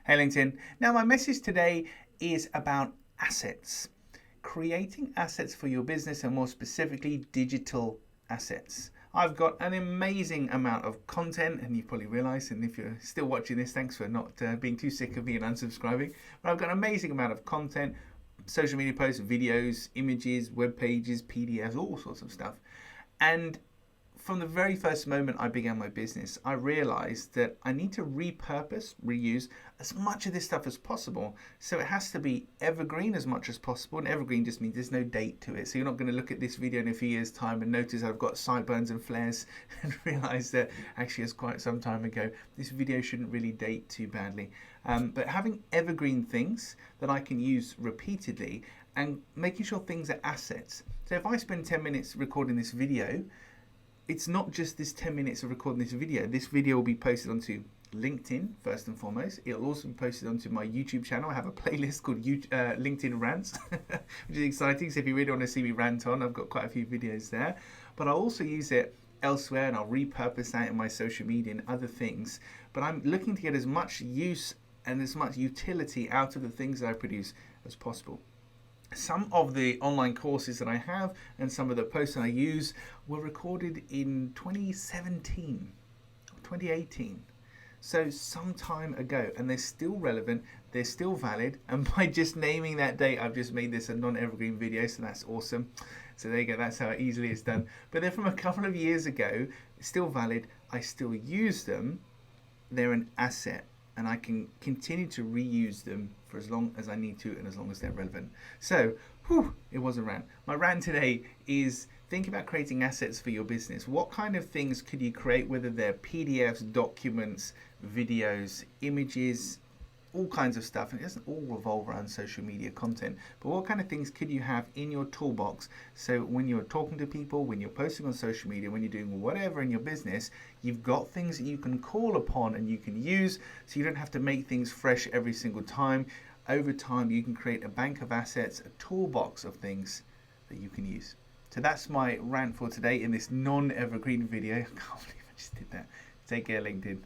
Hey LinkedIn. Now my message today is about assets. Creating assets for your business and more specifically digital assets. I've got an amazing amount of content and you've probably realized, and if you're still watching this, thanks for not being too sick of me and unsubscribing. But I've got an amazing amount of content, social media posts, videos, images, web pages, PDFs, all sorts of stuff. And from the very first moment I began my business, I realized that I need to repurpose, reuse as much of this stuff as possible. So it has to be evergreen as much as possible. And evergreen just means there's no date to it. So you're not going to look at this video in a few years' time and notice I've got sideburns and flares and realize that actually it's quite some time ago. This video shouldn't really date too badly. But having evergreen things that I can use repeatedly and making sure things are assets. So if I spend 10 minutes recording this video, it's not just this 10 minutes of recording this video. This video will be posted onto LinkedIn first and foremost. It'll also be posted onto my YouTube channel. I have a playlist called LinkedIn Rants, which is exciting. So if you really want to see me rant on, I've got quite a few videos there. But I'll also use it elsewhere and I'll repurpose that in my social media and other things. But I'm looking to get as much use and as much utility out of the things that I produce as possible. Some of the online courses that I have and some of the posts that I use were recorded in 2017 or 2018. So some time ago, and they're still relevant, they're still valid. And by just naming that date, I've just made this a non-evergreen video, so that's awesome. So there you go, that's how easily it's done. But they're from a couple of years ago, still valid. I still use them. They're an asset. And I can continue to reuse them for as long as I need to and as long as they're relevant. So, it was a rant. My rant today is think about creating assets for your business. What kind of things could you create, whether they're PDFs, documents, videos, images, all kinds of stuff, and it doesn't all revolve around social media content, but what kind of things could you have in your toolbox so when you're talking to people, when you're posting on social media, when you're doing whatever in your business, you've got things that you can call upon and you can use, so you don't have to make things fresh every single time. Over time you can create a bank of assets, a toolbox of things that you can use. So that's my rant for today in this non-evergreen video. I can't believe I just did that. Take care, LinkedIn.